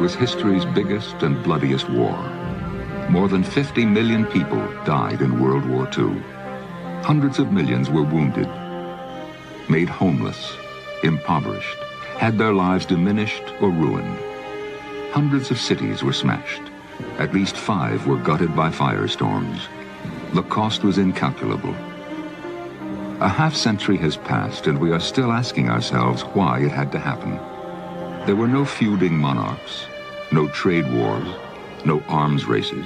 was history's biggest and bloodiest war. More than 50 million people died in World War II. Hundreds of millions were wounded, made homeless, impoverished, had their lives diminished or ruined. Hundreds of cities were smashed. At least 5 were gutted by firestorms. The cost was incalculable. A half-century has passed, and we are still asking ourselves why it had to happen. There were no feuding monarchs, no trade wars, no arms races,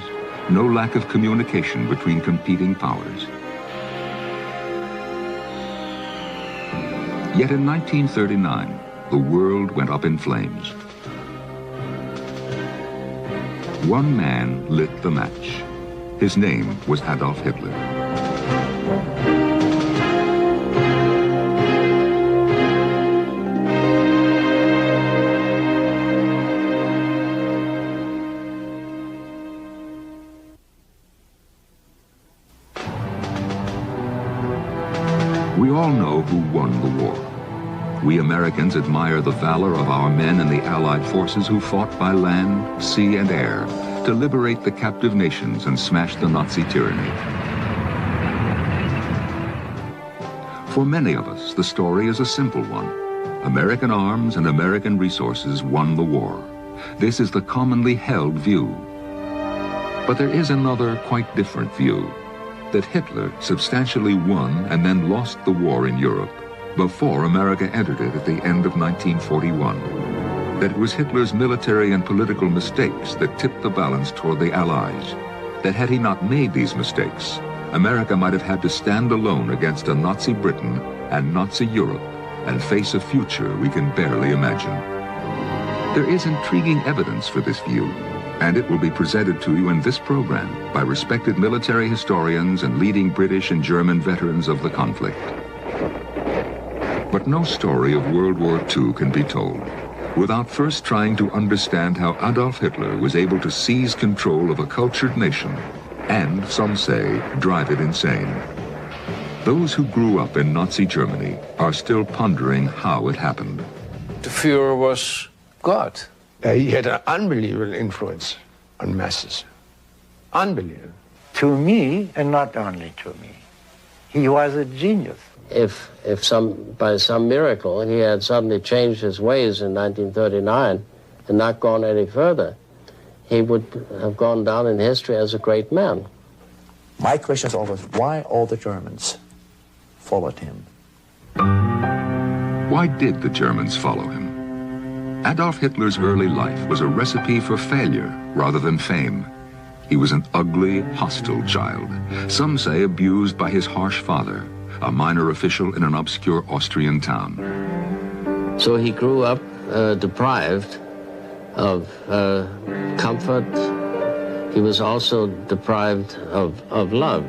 no lack of communication between competing powers. Yet in 1939, the world went up in flames. One man lit the match. His name was Adolf Hitler. We all know who won the war. We Americans admire the valor of our men in the Allied forces who fought by land, sea, and air to liberate the captive nations and smash the Nazi tyranny. For many of us, the story is a simple one. American arms and American resources won the war. This is the commonly held view. But there is another, quite different view, that Hitler substantially won and then lost the war in Europe before America entered it at the end of 1941. That it was Hitler's military and political mistakes that tipped the balance toward the Allies. That had he not made these mistakes, America might have had to stand alone against a Nazi Britain and Nazi Europe and face a future we can barely imagine. There is intriguing evidence for this view, and it will be presented to you in this program by respected military historians and leading British and German veterans of the conflict. But no story of World War II can be told without first trying to understand how Adolf Hitler was able to seize control of a cultured nation and, some say, drive it insane. Those who grew up in Nazi Germany are still pondering how it happened. The Führer was God. He had an unbelievable influence on masses. Unbelievable. To me, and not only to me, he was a genius. If by some miracle he had suddenly changed his ways in 1939 and not gone any further, he would have gone down in history as a great man. My question is always, why all the Germans followed him? Why did the Germans follow him? Adolf Hitler's early life was a recipe for failure rather than fame. He was an ugly, hostile child, some say abused by his harsh father, a minor official in an obscure Austrian town. So he grew up deprived of comfort. He was also deprived of love.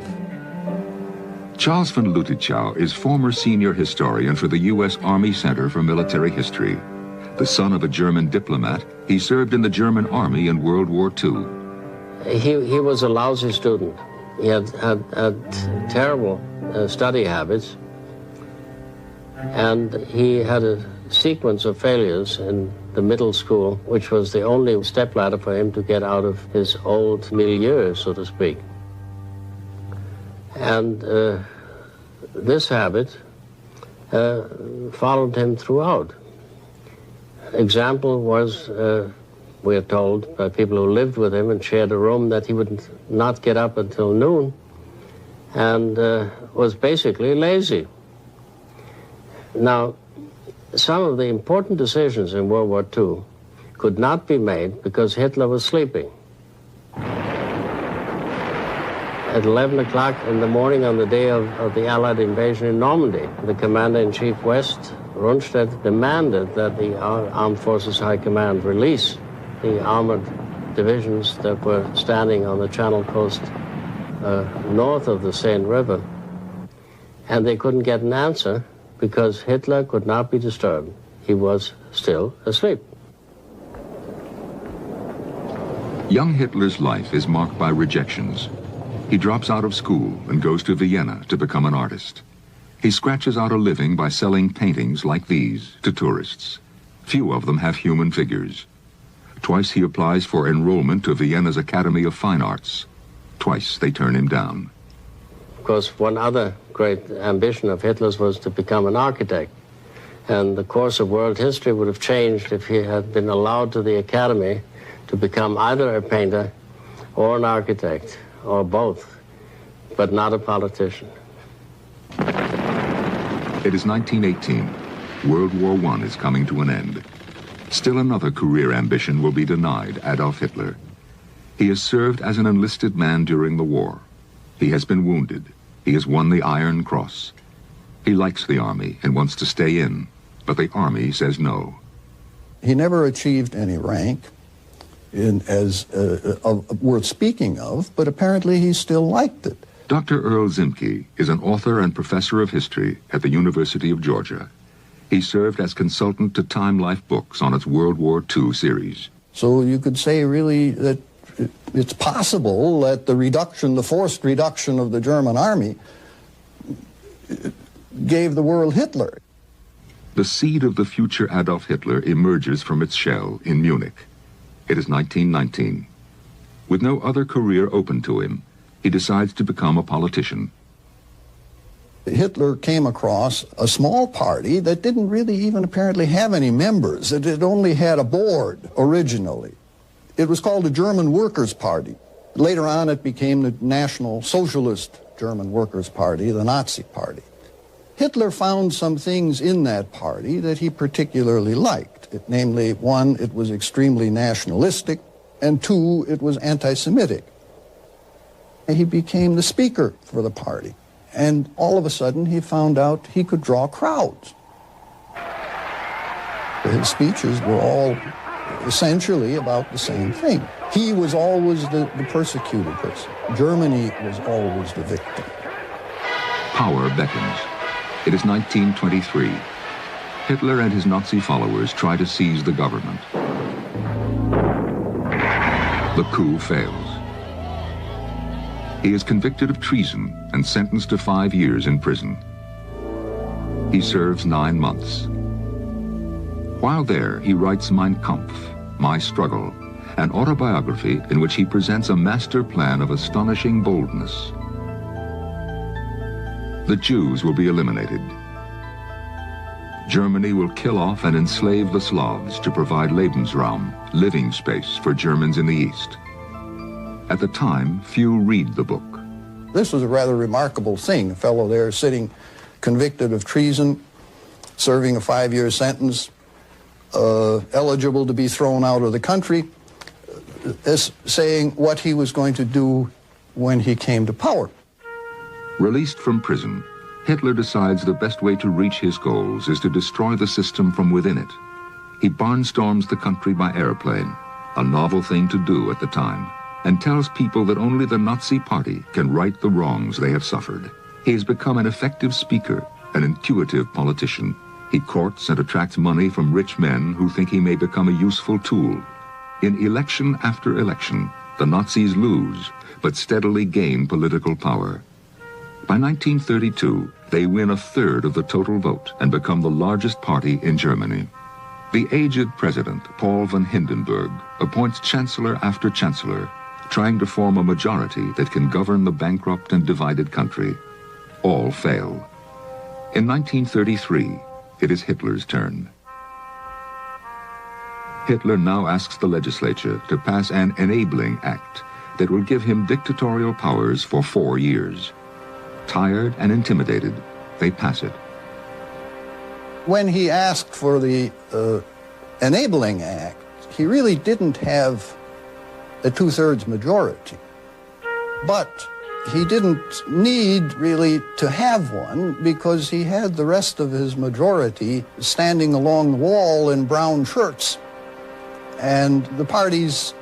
Charles von Lüttichau is former senior historian for the U.S. Army Center for Military History. The son of a German diplomat, he served in the German Army in World War II. He was a lousy student. He had terrible study habits, and he had a sequence of failures in the middle school, which was the only stepladder for him to get out of his old milieu, so to speak. And this habit followed him throughout. Example was, we are told by people who lived with him and shared a room, that he would not get up until noon and was basically lazy. Now, some of the important decisions in World War II could not be made because Hitler was sleeping. At 11 o'clock in the morning on the day of the Allied invasion in Normandy, the Commander-in-Chief West, Rundstedt, demanded that the Armed Forces High Command release the armored divisions that were standing on the Channel coast north of the Seine River. And they couldn't get an answer because Hitler could not be disturbed. He was still asleep. Young Hitler's life is marked by rejections. He drops out of school and goes to Vienna to become an artist. He scratches out a living by selling paintings like these to tourists. Few of them have human figures. Twice he applies for enrollment to Vienna's Academy of Fine Arts. Twice they turn him down. Of course, one other great ambition of Hitler's was to become an architect. And the course of world history would have changed if he had been allowed to the Academy to become either a painter or an architect, or both, but not a politician. It is 1918. World War I is coming to an end. Still another career ambition will be denied Adolf Hitler. He has served as an enlisted man during the war. He has been wounded. He has won the Iron Cross. He likes the army and wants to stay in, but the army says no. He never achieved any rank worth speaking of, but apparently he still liked it. Dr. Earl Zimke is an author and professor of history at the University of Georgia. He served as consultant to Time Life Books on its World War II series. So you could say really that it's possible that the forced reduction of the German army gave the world Hitler. The seed of the future Adolf Hitler emerges from its shell in Munich. It is 1919. With no other career open to him, he decides to become a politician. Hitler came across a small party that didn't really even apparently have any members. It only had a board originally. It was called the German Workers' Party. Later on it became the National Socialist German Workers' Party, the Nazi Party. Hitler found some things in that party that he particularly liked. Namely, one, it was extremely nationalistic, and two, it was anti-Semitic. He became the speaker for the party, and all of a sudden he found out he could draw crowds. His speeches were all essentially about the same thing. He was always the persecuted person. Germany was always the victim. Power beckons. It is 1923. Hitler and his Nazi followers try to seize the government. The coup fails. He is convicted of treason and sentenced to 5 years in prison. He serves 9 months. While there, he writes Mein Kampf, My Struggle, an autobiography in which he presents a master plan of astonishing boldness. The Jews will be eliminated. Germany will kill off and enslave the Slavs to provide Lebensraum, living space for Germans in the East. At the time, few read the book. This was a rather remarkable thing. A fellow there sitting convicted of treason, serving a 5-year sentence, eligible to be thrown out of the country, saying what he was going to do when he came to power. Released from prison, Hitler decides the best way to reach his goals is to destroy the system from within it. He barnstorms the country by airplane, a novel thing to do at the time, and tells people that only the Nazi Party can right the wrongs they have suffered. He has become an effective speaker, an intuitive politician. He courts and attracts money from rich men who think he may become a useful tool. In election after election, the Nazis lose, but steadily gain political power. By 1932, they win 1/3 of the total vote and become the largest party in Germany. The aged president, Paul von Hindenburg, appoints chancellor after chancellor, trying to form a majority that can govern the bankrupt and divided country. All fail. In 1933, it is Hitler's turn. Hitler now asks the legislature to pass an enabling act that will give him dictatorial powers for 4 years. Tired and intimidated, they pass it. When he asked for the Enabling Act, he really didn't have a 2/3 majority. But he didn't need really to have one because he had the rest of his majority standing along the wall in brown shirts. And the parties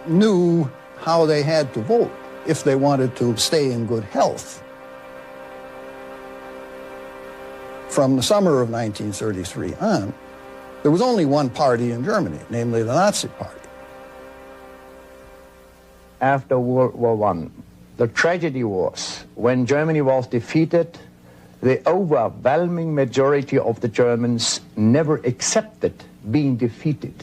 knew how they had to vote if they wanted to stay in good health. From the summer of 1933 on, there was only one party in Germany, namely the Nazi Party. After World War I, the tragedy was when Germany was defeated, the overwhelming majority of the Germans never accepted being defeated.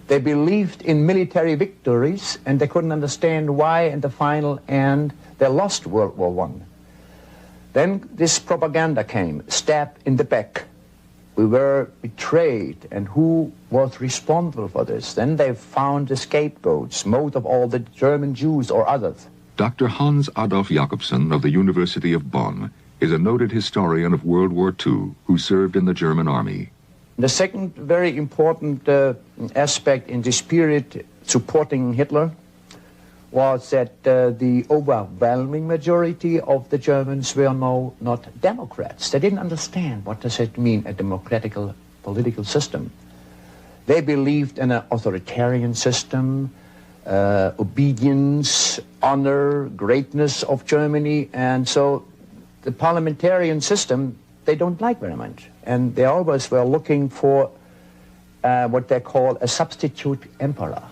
They believed in military victories, and they couldn't understand why in the final end they lost World War I. Then this propaganda came, stab in the back. We were betrayed, and who was responsible for this? Then they found the scapegoats, most of all the German Jews or others. Dr. Hans Adolf Jakobsen of the University of Bonn is a noted historian of World War II who served in the German army. The second very important aspect in this period supporting Hitler was that the overwhelming majority of the Germans were not Democrats. They didn't understand what does it mean, a democratic political system. They believed in an authoritarian system, obedience, honor, greatness of Germany, and so the parliamentarian system they don't like very much. And they always were looking for what they call a substitute emperor.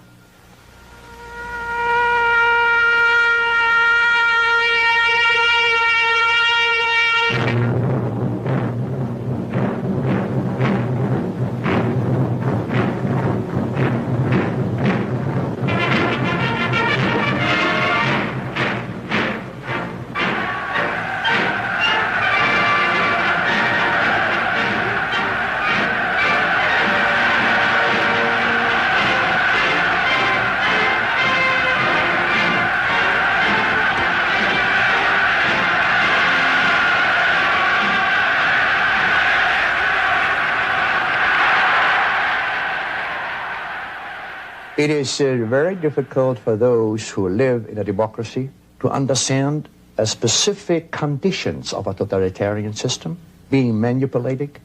It is very difficult for those who live in a democracy to understand specific conditions of a totalitarian system, being manipulated,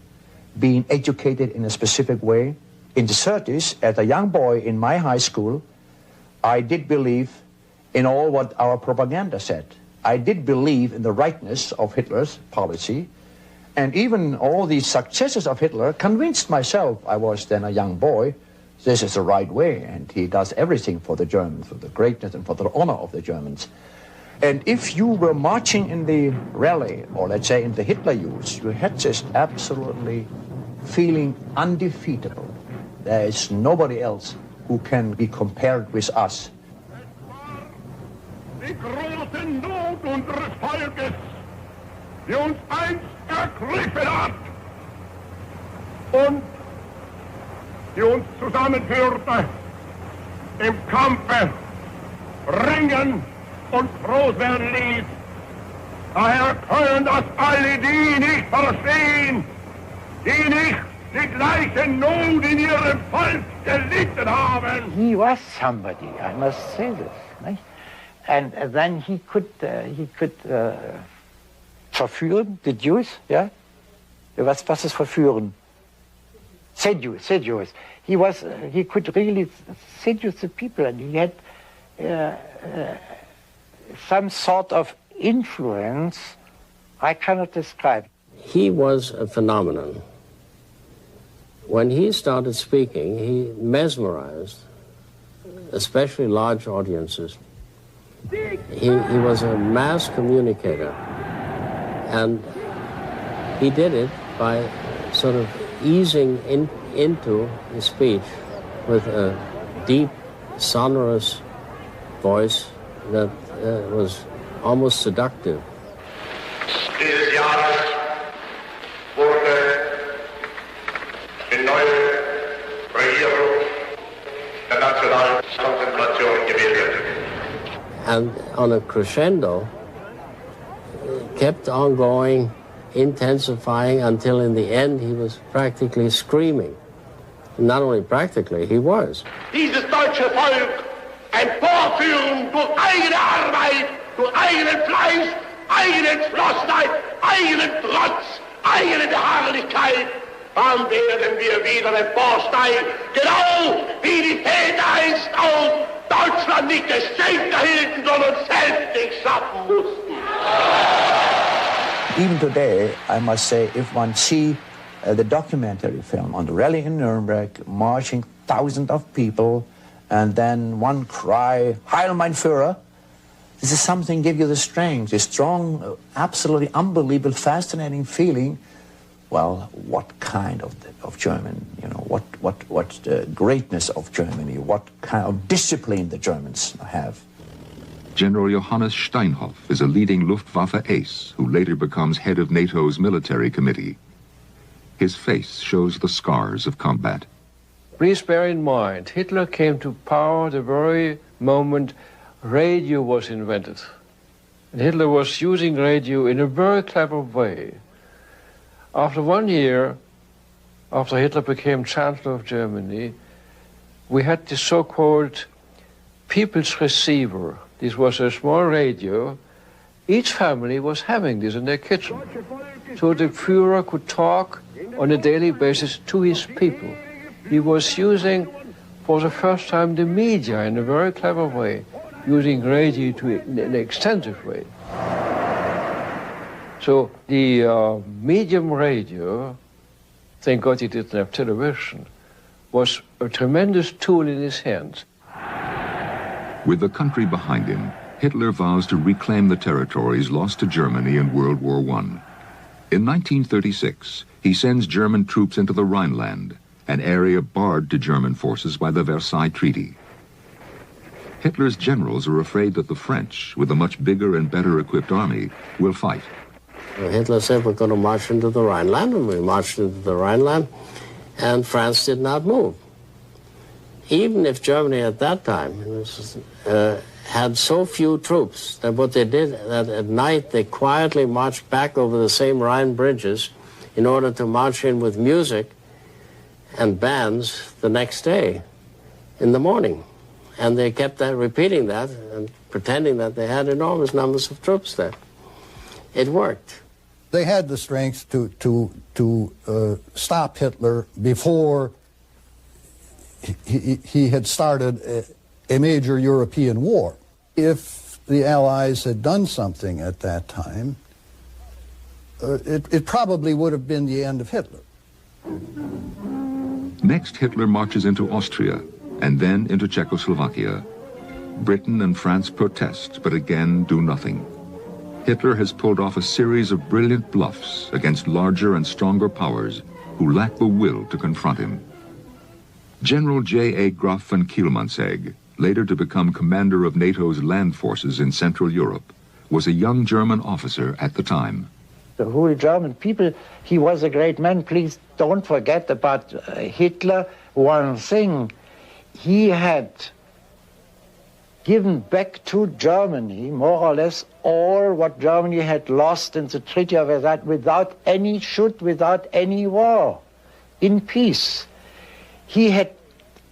being educated in a specific way. In the 30s, as a young boy in my high school, I did believe in all what our propaganda said. I did believe in the rightness of Hitler's policy, and even all the successes of Hitler convinced myself, I was then a young boy, this is the right way, and he does everything for the Germans, for the greatness and for the honor of the Germans. And if you were marching in the rally, or let's say in the Hitler Youth, you had this absolutely feeling undefeatable. There is nobody else who can be compared with us. Die große Not unseres Volkes, die uns einst ergriffen hat und die uns zusammenführte im Kampfe, ringen und groß werden ließ. Daher können das alle die nicht verstehen, die nicht die gleiche Not in ihrem Volk gelitten haben. He was somebody, I must say this. Right? And then he could verführen, the Jews, yeah? Was ist verführen? Seduce. He could really seduce the people, and he had some sort of influence I cannot describe. He was a phenomenon. When he started speaking, he mesmerized, especially large audiences. He was a mass communicator, and he did it by sort of easing into his speech with a deep, sonorous voice that was almost seductive. Dieses Jahres wurde die neue Regierung der nationalen Konzentration gebildet. And on a crescendo, kept on going, intensifying until in the end he was practically screaming. Not only practically, he was. Dieses deutsche Volk emporführen durch eigene Arbeit, durch eigenen Fleiß, eigene Entschlossenheit, eigenen Trotz, eigene Beharrlichkeit, dann werden wir wieder emporsteigen, genau wie die Väter einst auch Deutschland nicht das Schenker hielten, sondern selbst nicht schaffen mussten. Even today, I must say, if one see the documentary film on the rally in Nuremberg, marching thousands of people, and then one cry, Heil mein Führer, this is something give you the strength, a strong, absolutely unbelievable, fascinating feeling well, what kind of German, what greatness of Germany, what kind of discipline the Germans have. General Johannes Steinhoff is a leading Luftwaffe ace who later becomes head of NATO's military committee. His face shows the scars of combat. Please bear in mind, Hitler came to power the very moment radio was invented. And Hitler was using radio in a very clever way. After 1 year, after Hitler became Chancellor of Germany, we had the so-called People's Receiver. This was a small radio. Each family was having this in their kitchen. So the Führer could talk on a daily basis to his people. He was using, for the first time, the media in a very clever way, using radio in an extensive way. So the medium radio, thank God he didn't have television, was a tremendous tool in his hands. With the country behind him, Hitler vows to reclaim the territories lost to Germany in World War I. In 1936, he sends German troops into the Rhineland, an area barred to German forces by the Versailles Treaty. Hitler's generals are afraid that the French, with a much bigger and better equipped army, will fight. Hitler said we're going to march into the Rhineland, and we marched into the Rhineland, and France did not move. Even if Germany at that time had so few troops that what they did, that at night they quietly marched back over the same Rhine bridges in order to march in with music and bands the next day in the morning. And they kept repeating that and pretending that they had enormous numbers of troops there. It worked. They had the strength to stop Hitler before he had started a major European war. If the Allies had done something at that time, it probably would have been the end of Hitler. Next, Hitler marches into Austria and then into Czechoslovakia. Britain and France protest, but again do nothing. Hitler has pulled off a series of brilliant bluffs against larger and stronger powers who lack the will to confront him. General J.A. Graf von Kielmansegg, later to become commander of NATO's land forces in Central Europe, was a young German officer at the time. The whole German people, he was a great man. Please don't forget about Hitler. One thing, he had given back to Germany, more or less, all what Germany had lost in the Treaty of Versailles without any war, in peace. He had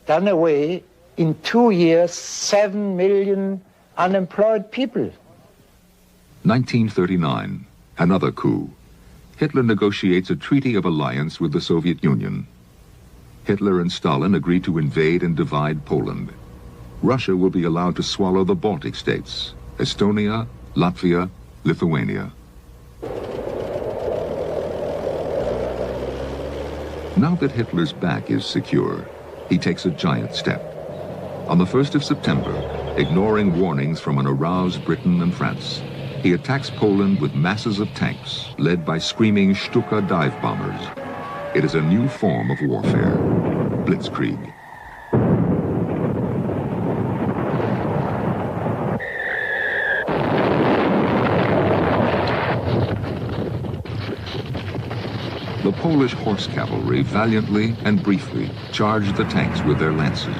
done away in 2 years 7 million unemployed people. 1939, another coup. Hitler negotiates a treaty of alliance with the Soviet Union. Hitler and Stalin agree to invade and divide Poland. Russia will be allowed to swallow the Baltic states, Estonia, Latvia, Lithuania. Now that Hitler's back is secure, he takes a giant step. On the 1st of September, ignoring warnings from an aroused Britain and France, he attacks Poland with masses of tanks led by screaming Stuka dive bombers. It is a new form of warfare, blitzkrieg. The Polish horse cavalry valiantly and briefly charged the tanks with their lances.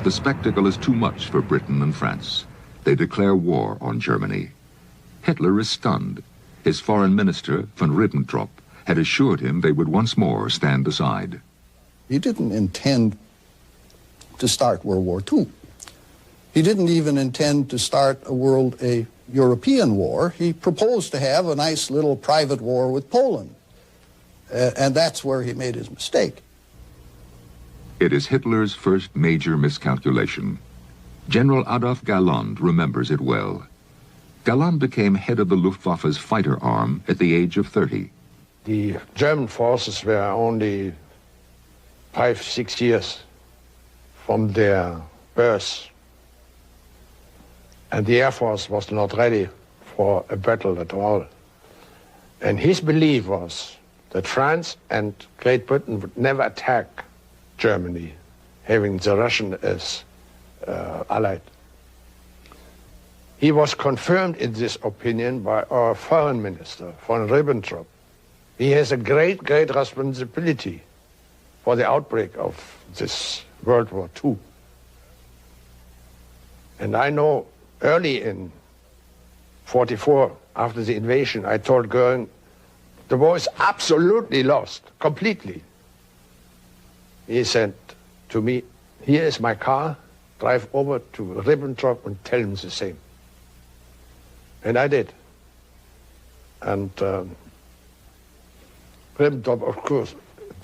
The spectacle is too much for Britain and France. They declare war on Germany. Hitler is stunned. His foreign minister, von Ribbentrop, had assured him they would once more stand aside. He didn't intend to start World War II. He didn't even intend to start a European war. He proposed to have a nice little private war with Poland. And that's where he made his mistake. It is Hitler's first major miscalculation. General Adolf Galland remembers it well. Galland became head of the Luftwaffe's fighter arm at the age of 30. The German forces were only 5-6 years from their birth. And the Air Force was not ready for a battle at all. And his belief was that France and Great Britain would never attack Germany, having the Russian as allied. He was confirmed in this opinion by our foreign minister, von Ribbentrop. He has a great, great responsibility for the outbreak of this World War II. And I know early in 44, after the invasion, I told Goering, the war is absolutely lost, completely. He said to me, here is my car, drive over to Ribbentrop and tell him the same. And I did. And Ribbentrop, of course,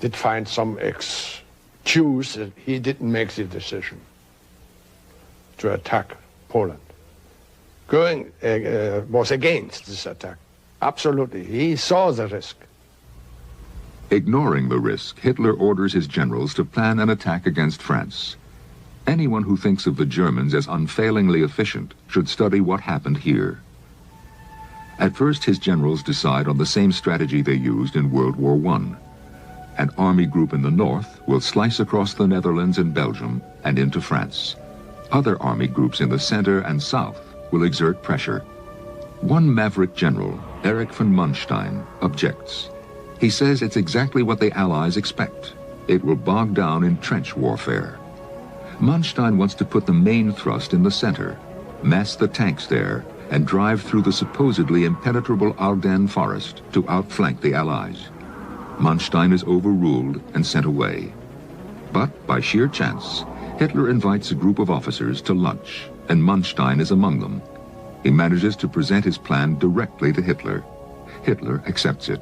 did find some excuse that he didn't make the decision to attack Poland. Goering was against this attack. Absolutely. He saw the risk. Ignoring the risk, Hitler orders his generals to plan an attack against France. Anyone who thinks of the Germans as unfailingly efficient should study what happened here. At first, his generals decide on the same strategy they used in World War I. An army group in the north will slice across the Netherlands and Belgium and into France. Other army groups in the center and south will exert pressure. One maverick general, Erich von Manstein, objects. He says it's exactly what the Allies expect. It will bog down in trench warfare. Manstein wants to put the main thrust in the center, mass the tanks there, and drive through the supposedly impenetrable Ardennes forest to outflank the Allies. Manstein is overruled and sent away. But by sheer chance, Hitler invites a group of officers to lunch, and Manstein is among them. He manages to present his plan directly to Hitler. Hitler accepts it.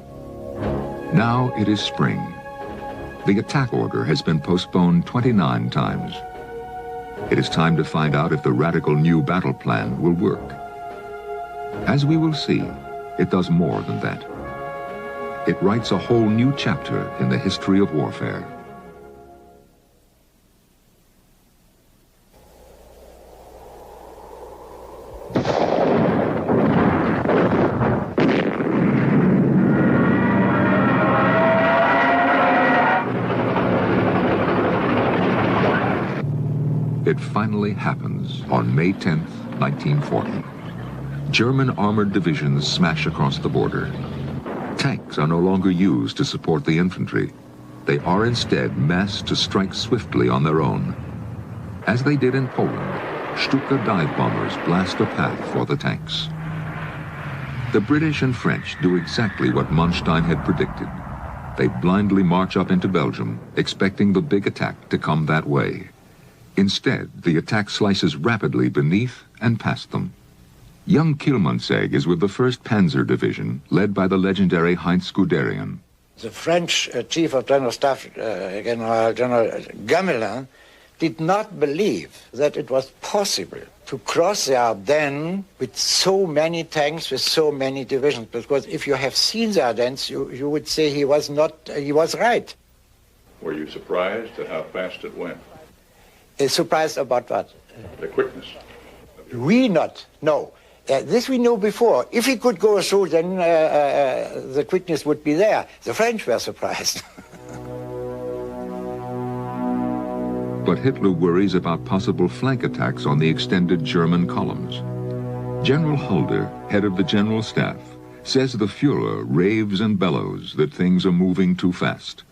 Now it is spring. The attack order has been postponed 29 times. It is time to find out if the radical new battle plan will work. As we will see, it does more than that. It writes a whole new chapter in the history of warfare. It finally happens on May 10th, 1940. German armored divisions smash across the border. Tanks are no longer used to support the infantry. They are instead massed to strike swiftly on their own. As they did in Poland, Stuka dive bombers blast a path for the tanks. The British and French do exactly what Manstein had predicted. They blindly march up into Belgium, expecting the big attack to come that way. Instead, the attack slices rapidly beneath and past them. Young Kielmansegg is with the 1st Panzer Division, led by the legendary Heinz Guderian. The French Chief of General Staff, General Gamelin, did not believe that it was possible to cross the Ardennes with so many tanks, with so many divisions, because if you have seen the Ardennes, you would say he was right. Were you surprised at how fast it went? Surprised about what? The quickness. We not, no. This we knew before. If he could go through, then the quickness would be there. The French were surprised. But Hitler worries about possible flank attacks on the extended German columns. General Halder, head of the General Staff, says the Führer raves and bellows that things are moving too fast.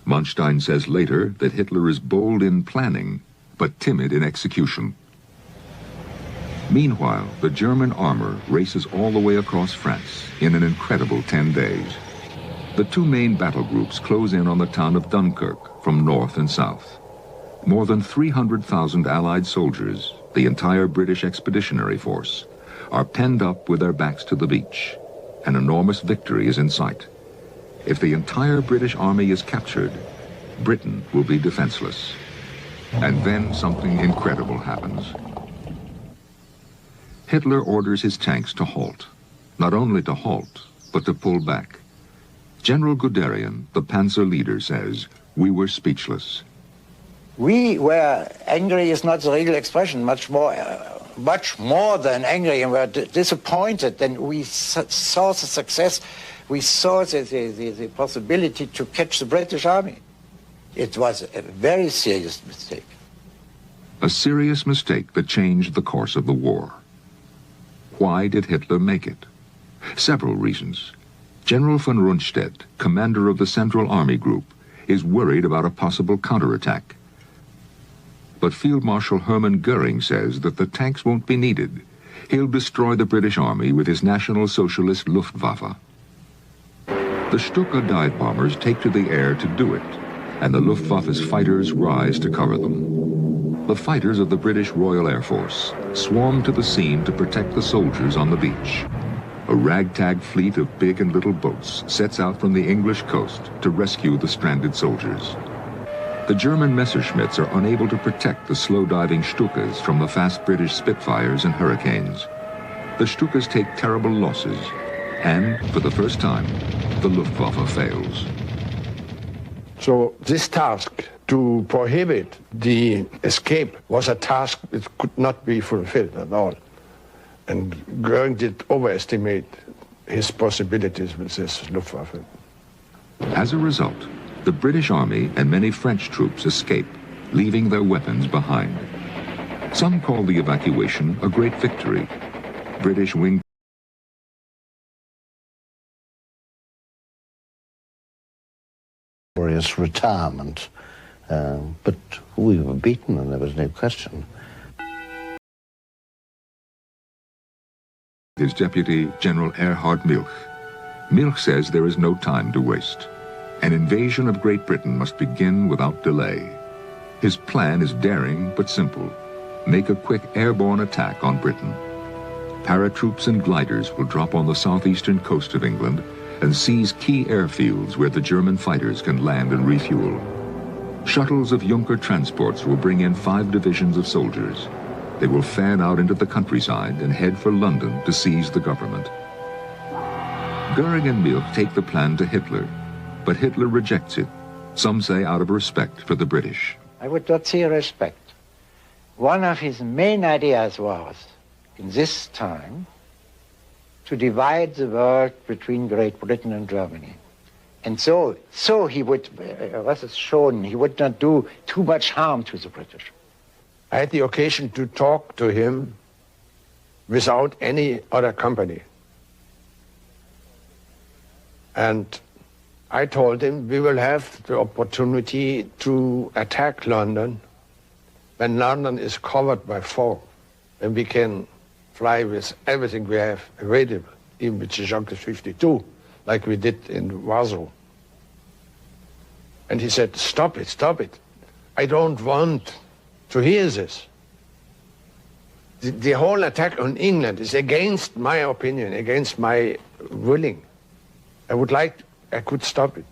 Manstein says later that Hitler is bold in planning, but timid in execution. Meanwhile, the German armor races all the way across France in an incredible 10 days. The two main battle groups close in on the town of Dunkirk from north and south. More than 300,000 Allied soldiers, the entire British Expeditionary Force, are penned up with their backs to the beach. An enormous victory is in sight. If the entire British army is captured, Britain will be defenseless. And then something incredible happens. Hitler orders his tanks to halt. Not only to halt, but to pull back. General Guderian, the panzer leader, says, "We were speechless." We were angry is not the real expression, much more much more than angry and were disappointed. Then we saw the success. We saw the possibility to catch the British army. It was a very serious mistake. A serious mistake that changed the course of the war. Why did Hitler make it? Several reasons. General von Rundstedt, commander of the Central Army Group, is worried about a possible counterattack. But Field Marshal Hermann Goering says that the tanks won't be needed. He'll destroy the British Army with his National Socialist Luftwaffe. The Stuka dive bombers take to the air to do it, and the Luftwaffe's fighters rise to cover them. The fighters of the British Royal Air Force swarm to the scene to protect the soldiers on the beach. A ragtag fleet of big and little boats sets out from the English coast to rescue the stranded soldiers. The German Messerschmitts are unable to protect the slow-diving Stukas from the fast British Spitfires and Hurricanes. The Stukas take terrible losses, and, for the first time, the Luftwaffe fails. So this task to prohibit the escape was a task that could not be fulfilled at all. And Goering did overestimate his possibilities with this Luftwaffe. As a result, the British Army and many French troops escape, leaving their weapons behind. Some call the evacuation a great victory. British wing glorious retirement, but we were beaten and there was no question. His deputy, General Erhard Milch. Milch says there is no time to waste. An invasion of Great Britain must begin without delay. His plan is daring but simple. Make a quick airborne attack on Britain. Paratroops and gliders will drop on the southeastern coast of England and seize key airfields where the German fighters can land and refuel. Shuttles of Junker transports will bring in 5 divisions of soldiers. They will fan out into the countryside and head for London to seize the government. Goering and Milch take the plan to Hitler, but Hitler rejects it, some say out of respect for the British. I would not say respect. One of his main ideas was, in this time, to divide the world between Great Britain and Germany. And so he would, as is shown, he would not do too much harm to the British. I had the occasion to talk to him without any other company. And I told him we will have the opportunity to attack London when London is covered by fog, and we can fly with everything we have available, even with the Junkers 52, like we did in Warsaw. And he said, stop it, stop it. I don't want to hear this. The whole attack on England is against my opinion, against my willing. I could stop it.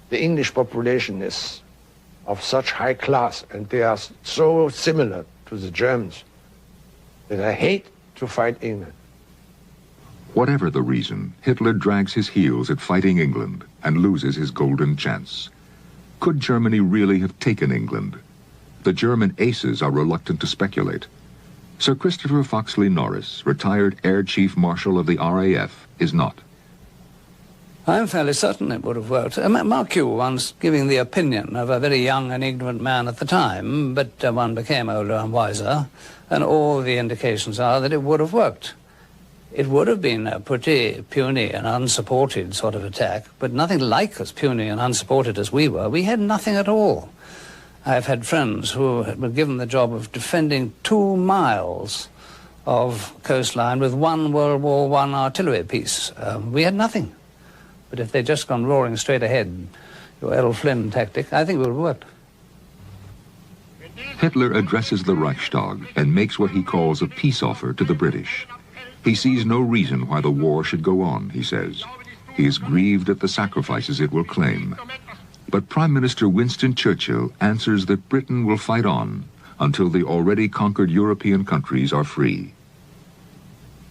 The English population is of such high class, and they are so similar to the Germans that I hate to fight England. Whatever the reason, Hitler drags his heels at fighting England and loses his golden chance. Could Germany really have taken England? The German aces are reluctant to speculate. Sir Christopher Foxley Norris, retired Air Chief Marshal of the RAF, is not. I'm fairly certain it would have worked. Mark you, once giving the opinion of a very young and ignorant man at the time, but one became older and wiser, and all the indications are that it would have worked. It would have been a pretty puny and unsupported sort of attack, but nothing like as puny and unsupported as we were. We had nothing at all. I've had friends who were given the job of defending 2 miles of coastline with 1 World War I artillery piece. We had nothing. But if they'd just gone roaring straight ahead, your Errol Flynn tactic, I think it would have worked. Hitler addresses the Reichstag and makes what he calls a peace offer to the British. He sees no reason why the war should go on, he says. He is grieved at the sacrifices it will claim. But Prime Minister Winston Churchill answers that Britain will fight on until the already conquered European countries are free.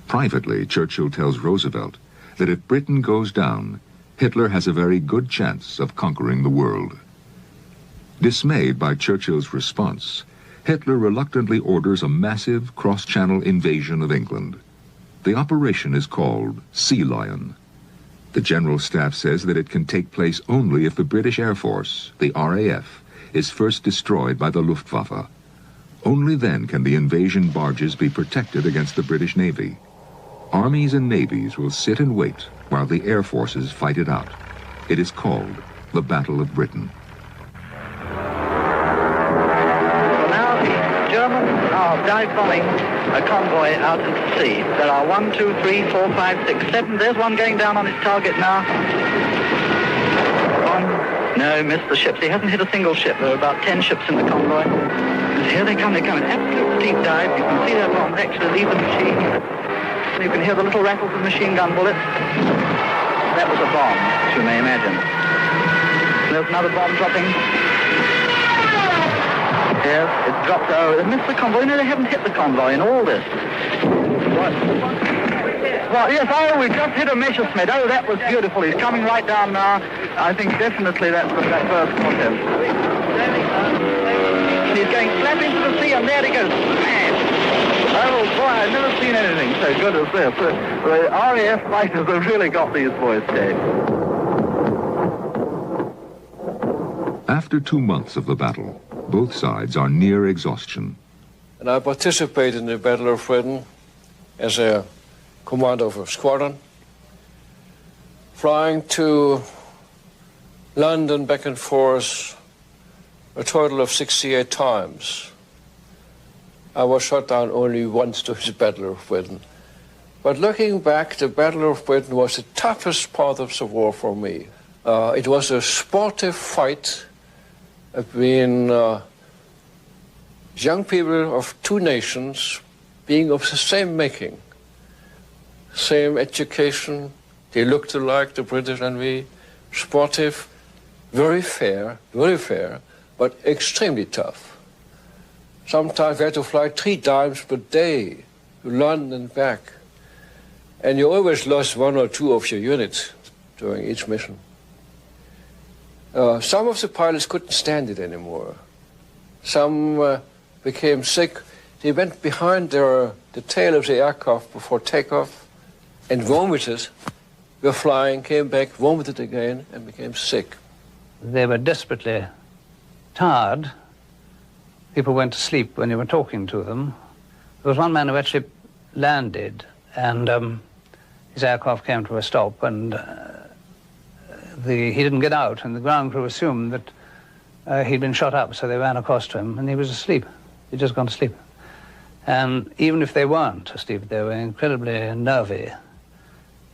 Privately, Churchill tells Roosevelt that if Britain goes down, Hitler has a very good chance of conquering the world. Dismayed by Churchill's response, Hitler reluctantly orders a massive cross-channel invasion of England. The operation is called Sea Lion. The General Staff says that it can take place only if the British Air Force, the RAF, is first destroyed by the Luftwaffe. Only then can the invasion barges be protected against the British Navy. Armies and navies will sit and wait while the air forces fight it out. It is called the Battle of Britain. Now the Germans are dive bombing a convoy out into sea. There are 1, 2, 3, 4, 5, 6, 7. There's one going down on his target now. No, missed the ships. He hasn't hit a single ship. There are about 10 ships in the convoy. And here they come. They come in absolute steep dive. You can see their bombs actually leave the machine. You can hear the little rattles of machine gun bullets. That was a bomb, as you may imagine. There's another bomb dropping. Yes, it dropped. Oh, it missed the convoy. No, they haven't hit the convoy in all this. What? Well, yes, oh, we just hit a Messerschmitt. Oh, that was beautiful. He's coming right down now. I think definitely that first got him. He's going flat into the sea, and there he goes. Smash! Oh, boy, I've never seen anything so good as this. The RAF fighters have really got these boys, Dave. After 2 months of the battle, both sides are near exhaustion. And I participated in the Battle of Britain as a commander of a squadron, flying to London back and forth a total of 68 times. I was shot down only once during the Battle of Britain. But looking back, the Battle of Britain was the toughest part of the war for me. It was a sportive fight between young people of two nations being of the same making, same education. They looked alike, the British and we, sportive, very fair, but extremely tough. Sometimes we had to fly 3 times per day to London and back. And you always lost 1 or 2 of your units during each mission. Some of the pilots couldn't stand it anymore. Some became sick. They went behind the tail of the aircraft before takeoff and vomited. Were flying, came back, vomited again, and became sick. They were desperately tired. People went to sleep when you were talking to them. There was one man who actually landed, and his aircraft came to a stop, and he didn't get out, and the ground crew assumed that he'd been shot up, so they ran across to him, and he was asleep. He'd just gone to sleep. And even if they weren't asleep, they were incredibly nervy,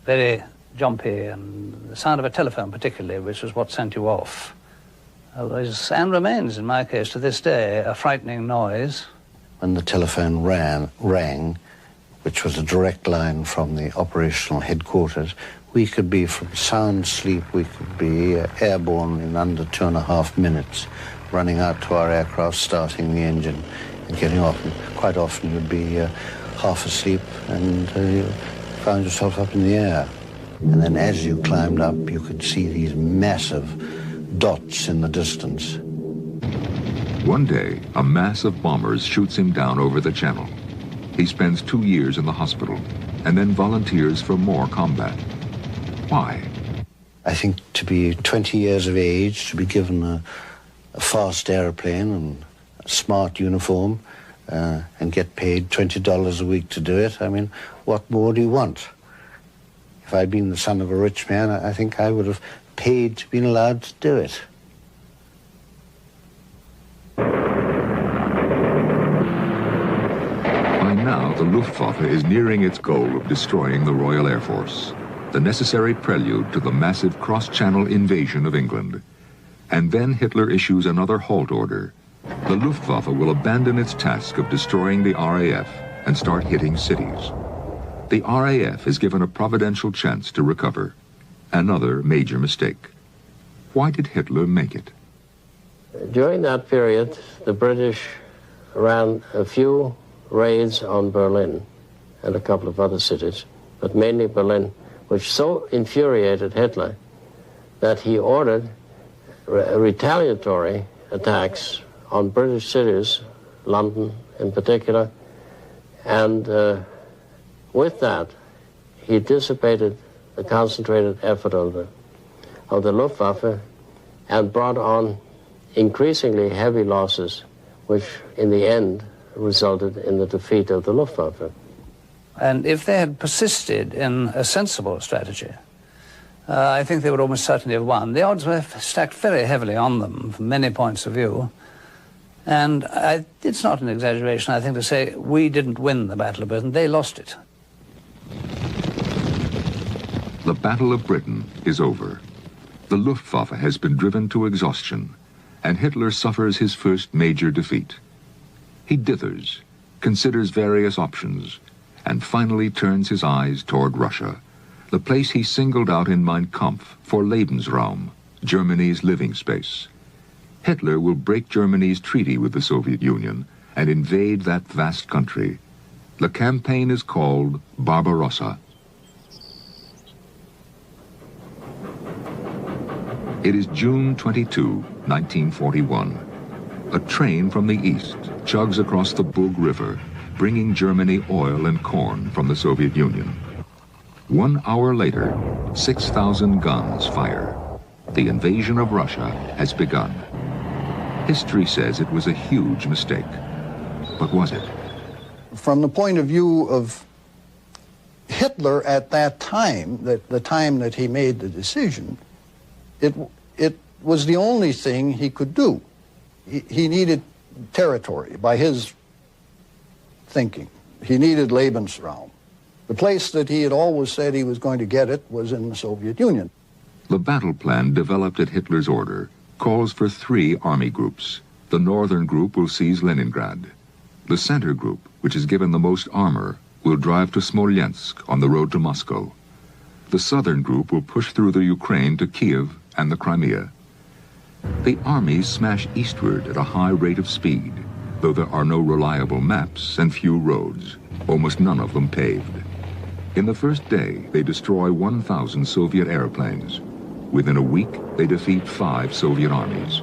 very jumpy, and the sound of a telephone particularly, which was what sent you off, and remains, in my case, to this day, a frightening noise. When the telephone rang, which was a direct line from the operational headquarters, we could be from sound sleep, we could be airborne in under 2.5 minutes, running out to our aircraft, starting the engine and getting off. And quite often you'd be half asleep and you found yourself up in the air. And then as you climbed up, you could see these massive dots in the distance. One day, a mass of bombers shoots him down over the channel. He spends 2 years in the hospital and then volunteers for more combat. Why? I think to be 20 years of age, to be given a fast airplane and a smart uniform and get paid $20 a week to do it, I mean, what more do you want? If I'd been the son of a rich man, I think I would have paid to be allowed to do it. By now, the Luftwaffe is nearing its goal of destroying the Royal Air Force, the necessary prelude to the massive cross-channel invasion of England. And then Hitler issues another halt order. The Luftwaffe will abandon its task of destroying the RAF and start hitting cities. The RAF is given a providential chance to recover. Another major mistake. Why did Hitler make it? During that period, the British ran a few raids on Berlin and a couple of other cities, but mainly Berlin, which so infuriated Hitler that he ordered retaliatory attacks on British cities London in particular. And with that, he dissipated the concentrated effort of the Luftwaffe and brought on increasingly heavy losses, which in the end resulted in the defeat of the Luftwaffe. And if they had persisted in a sensible strategy, I think they would almost certainly have won. The odds were stacked very heavily on them from many points of view. And it's not an exaggeration, I think, to say we didn't win the Battle of Britain, they lost it. The Battle of Britain is over. The Luftwaffe has been driven to exhaustion, and Hitler suffers his first major defeat. He dithers, considers various options, and finally turns his eyes toward Russia, the place he singled out in Mein Kampf for Lebensraum, Germany's living space. Hitler will break Germany's treaty with the Soviet Union and invade that vast country. The campaign is called Barbarossa. It is June 22, 1941. A train from the east chugs across the Bug River, bringing Germany oil and corn from the Soviet Union. 1 hour later, 6,000 guns fire. The invasion of Russia has begun. History says it was a huge mistake. But was it? From the point of view of Hitler at that time, the time that he made the decision, it was the only thing he could do. He needed territory, by his thinking. He needed Lebensraum. The place that he had always said he was going to get it was in the Soviet Union. The battle plan developed at Hitler's order calls for 3 army groups. The northern group will seize Leningrad. The center group, which is given the most armor, will drive to Smolensk on the road to Moscow. The southern group will push through the Ukraine to Kiev and the Crimea. The armies smash eastward at a high rate of speed, though there are no reliable maps and few roads, almost none of them paved. In the first day, they destroy 1,000 Soviet airplanes. Within a week, they defeat 5 Soviet armies.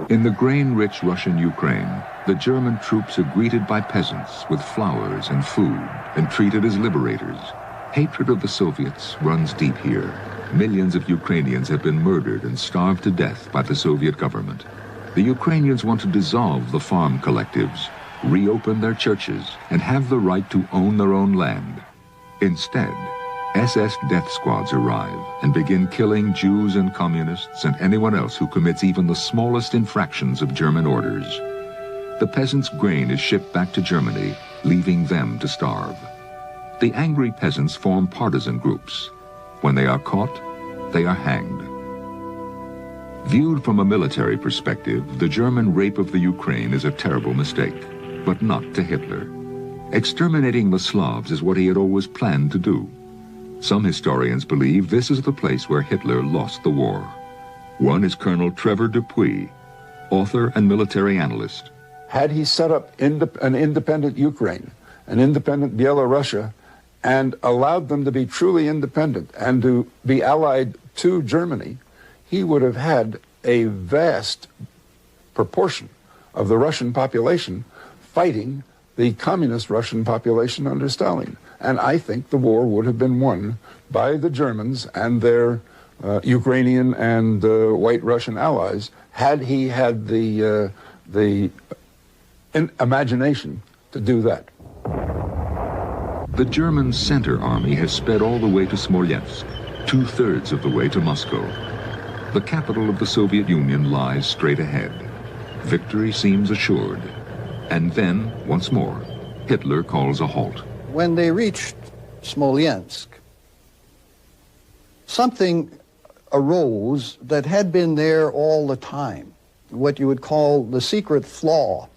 In the grain-rich Russian Ukraine, the German troops are greeted by peasants with flowers and food and treated as liberators. Hatred of the Soviets runs deep here. Millions of Ukrainians have been murdered and starved to death by the Soviet government. The Ukrainians want to dissolve the farm collectives, reopen their churches, and have the right to own their own land. Instead, SS death squads arrive and begin killing Jews and communists and anyone else who commits even the smallest infractions of German orders. The peasants' grain is shipped back to Germany, leaving them to starve. The angry peasants form partisan groups. When they are caught, they are hanged. Viewed from a military perspective, the German rape of the Ukraine is a terrible mistake, but not to Hitler. Exterminating the Slavs is what he had always planned to do. Some historians believe this is the place where Hitler lost the war. One is Colonel Trevor Dupuy, author and military analyst. Had he set up an independent Ukraine, an independent Belarus, and allowed them to be truly independent and to be allied to Germany, he would have had a vast proportion of the Russian population fighting the communist Russian population under Stalin. And I think the war would have been won by the Germans and their Ukrainian and white Russian allies had he had the imagination to do that. The German Center Army has sped all the way to Smolensk, 2/3 of the way to Moscow. The capital of the Soviet Union lies straight ahead. Victory seems assured. And then, once more, Hitler calls a halt. When they reached Smolensk, something arose that had been there all the time, what you would call the secret flaw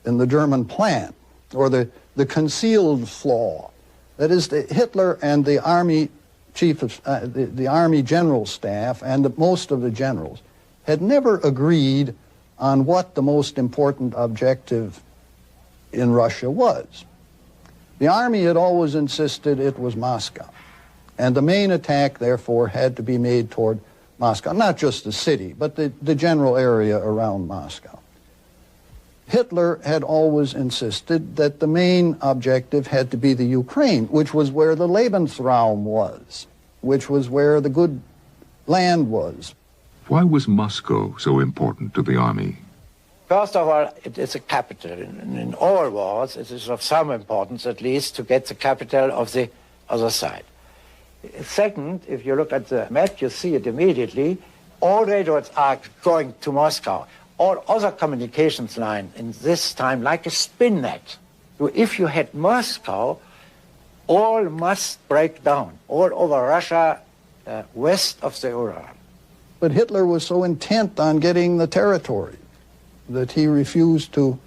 in the German plan, or the concealed flaw. That is, Hitler and the army chief of the army general staff and most of the generals had never agreed on what the most important objective in Russia was. The army had always insisted it was Moscow, and the main attack, therefore, had to be made toward Moscow, not just the city, but the general area around Moscow. Hitler had always insisted that the main objective had to be the Ukraine, which was where the Lebensraum was, which was where the good land was. Why was Moscow so important to the army? First of all, it is a capital. In all wars, it is of some importance, at least, to get the capital of the other side. Second, if you look at the map, you see it immediately. All railroads are going to Moscow. All other communications lines in this time, like a spin net. So if you had Moscow, all must break down, all over Russia, west of the Ural. But Hitler was so intent on getting the territory that he refused to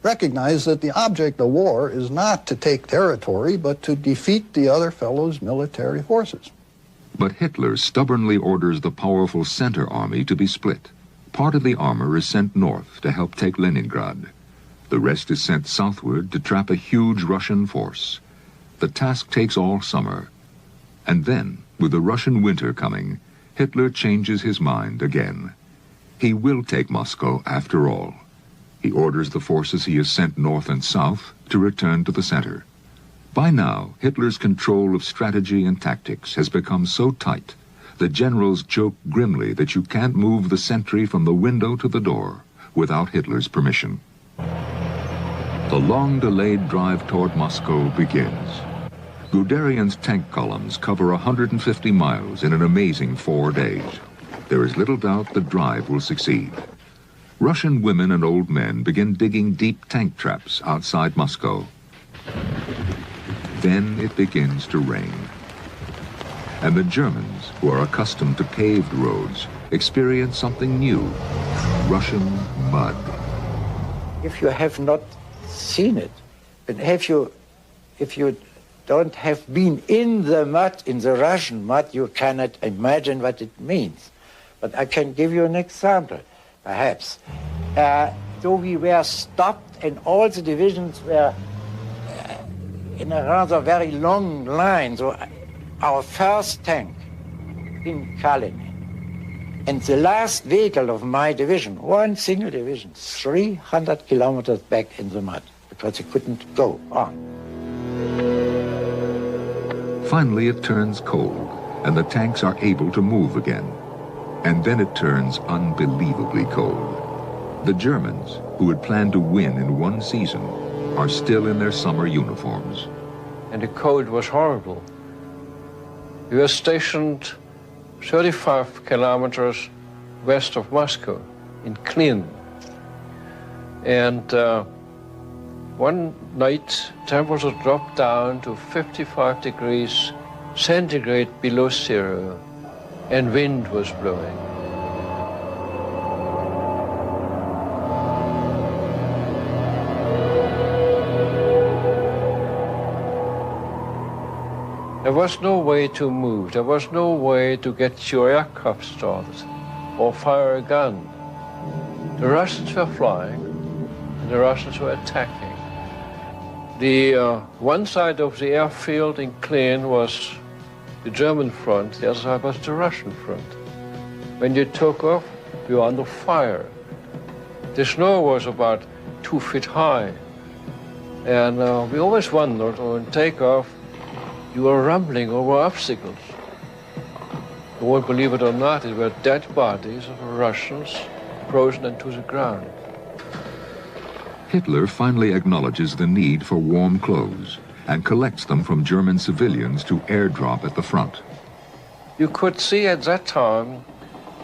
recognize that the object of war is not to take territory, but to defeat the other fellow's military forces. But Hitler stubbornly orders the powerful Center Army to be split. Part of the armor is sent north to help take Leningrad. The rest is sent southward to trap a huge Russian force. The task takes all summer. And then, with the Russian winter coming, Hitler changes his mind again. He will take Moscow after all. He orders the forces he has sent north and south to return to the center. By now, Hitler's control of strategy and tactics has become so tight, the generals joke grimly that you can't move the sentry from the window to the door without Hitler's permission. The long-delayed drive toward Moscow begins. Guderian's tank columns cover 150 miles in an amazing 4 days. There is little doubt the drive will succeed. Russian women and old men begin digging deep tank traps outside Moscow. Then it begins to rain. And the Germans, who are accustomed to paved roads, experience something new, Russian mud. If you have not seen it, and if you don't have been in the mud, in the Russian mud, you cannot imagine what it means. But I can give you an example, perhaps. So we were stopped, and all the divisions were in a rather very long line. So our first tank in Kalinin, and the last vehicle of my division, one single division, 300 kilometers back in the mud, because it couldn't go on. Finally, it turns cold, and the tanks are able to move again. And then it turns unbelievably cold. The Germans, who had planned to win in one season, are still in their summer uniforms. And the cold was horrible. We were stationed 35 kilometers west of Moscow, in Klin. And one night, temperature dropped down to 55 degrees centigrade below zero, and wind was blowing. There was no way to move. There was no way to get your aircraft started or fire a gun. The Russians were flying, and the Russians were attacking. The one side of the airfield in Klin was the German front, the other side was the Russian front. When you took off, you were under fire. The snow was about 2 feet high. And we always wondered, on takeoff, you were rumbling over obstacles. You won't believe it or not, it were dead bodies of Russians frozen into the ground. Hitler finally acknowledges the need for warm clothes and collects them from German civilians to airdrop at the front. You could see at that time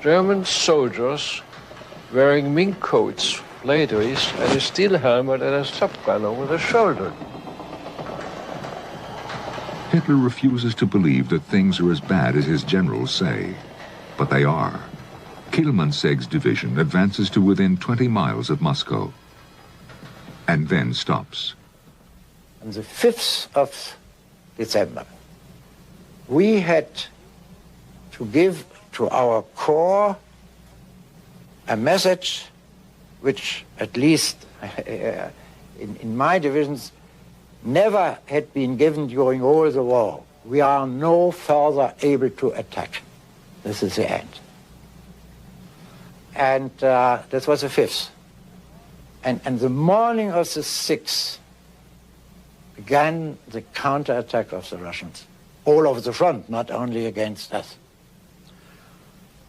German soldiers wearing mink coats, ladies, and a steel helmet and a subgun over their shoulder. Hitler refuses to believe that things are as bad as his generals say, but they are. Kielmanseg's division advances to within 20 miles of Moscow, and then stops. On the 5th of December, we had to give to our corps a message which, at least in my divisions, never had been given during all the war. We are no further able to attack. This is the end. And this was the 5th. And the morning of the 6th began the counterattack of the Russians, all over the front, not only against us,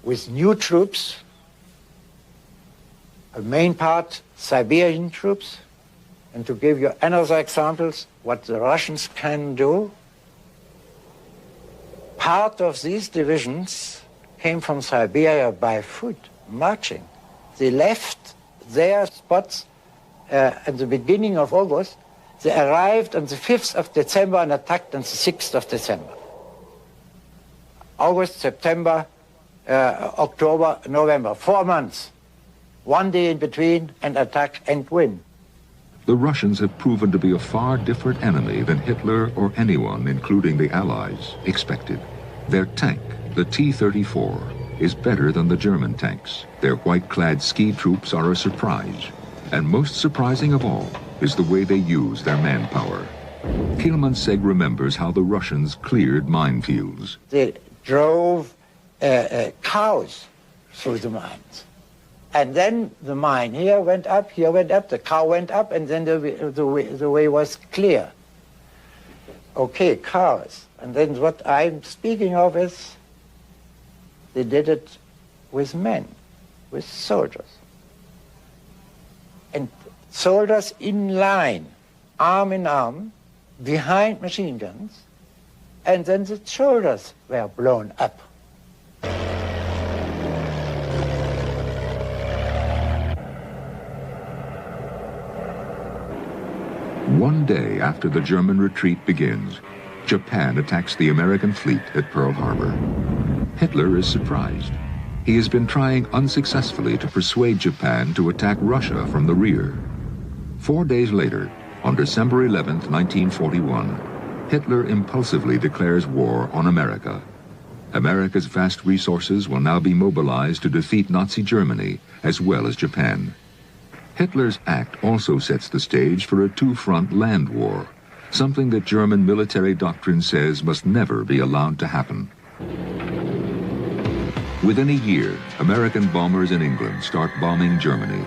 with new troops, a main part Siberian troops. And to give you another examples, what the Russians can do, part of these divisions came from Siberia by foot, marching. They left their spots at the beginning of August. They arrived on the 5th of December and attacked on the 6th of December. August, September, October, November, 4 months. 1 day in between, and attack and win. The Russians have proven to be a far different enemy than Hitler or anyone, including the Allies, expected. Their tank, the T-34, is better than the German tanks. Their white-clad ski troops are a surprise. And most surprising of all is the way they use their manpower. Kielmansegg remembers how the Russians cleared minefields. They drove cows through the mines. And then the mine here went up, the cow went up, and then the way was clear. Okay, cows. And then what I'm speaking of is they did it with men, with soldiers. And soldiers in line, arm in arm, behind machine guns, and then the shoulders were blown up. One day after the German retreat begins, Japan attacks the American fleet at Pearl Harbor. Hitler is surprised. He has been trying unsuccessfully to persuade Japan to attack Russia from the rear. 4 days later, on December 11, 1941, Hitler impulsively declares war on America. America's vast resources will now be mobilized to defeat Nazi Germany as well as Japan. Hitler's act also sets the stage for a two-front land war, something that German military doctrine says must never be allowed to happen. Within a year, American bombers in England start bombing Germany.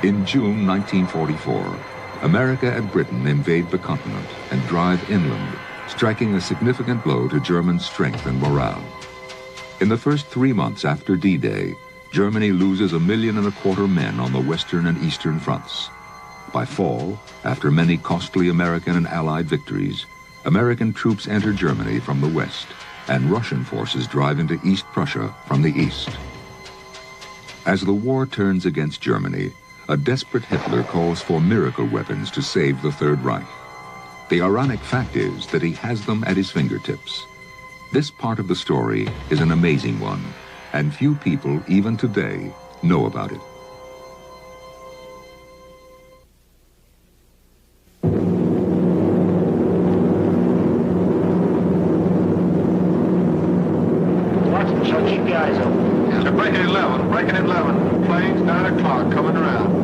In June 1944, America and Britain invade the continent and drive inland, striking a significant blow to German strength and morale. In the first 3 months after D-Day, Germany loses 1.25 million men on the western and eastern fronts. By fall, after many costly American and Allied victories, American troops enter Germany from the west, and Russian forces drive into East Prussia from the east. As the war turns against Germany, a desperate Hitler calls for miracle weapons to save the Third Reich. The ironic fact is that he has them at his fingertips. This part of the story is an amazing one, and few people, even today, know about it. Watch the shut keep the eyes open. Yeah. They're breaking at 11. Planes, 9 o'clock, coming around.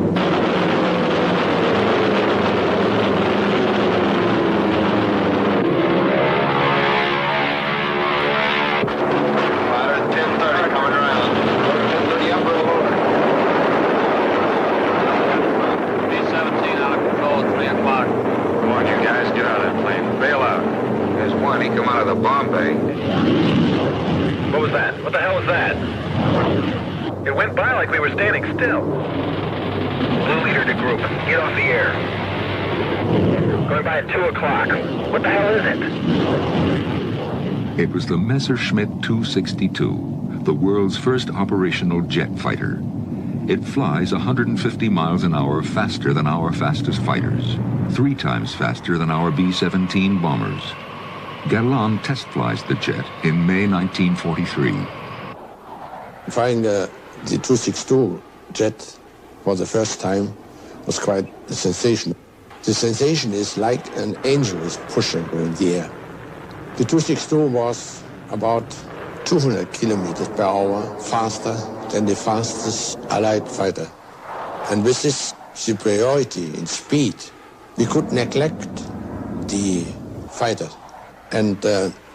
Bombay. What was that? What the hell was that? It went by like we were standing still. Blue leader to group. Get off the air. Going by at 2 o'clock. What the hell is it? It was the Messerschmitt 262, the world's first operational jet fighter. It flies 150 miles an hour faster than our fastest fighters, 3 times faster than our B-17 bombers. Galland test flies the jet in May 1943. Flying the 262 jet for the first time was quite a sensation. The sensation is like an angel is pushing in the air. The 262 was about 200 kilometers per hour faster than the fastest Allied fighter. And with this superiority in speed, we could neglect the fighter. And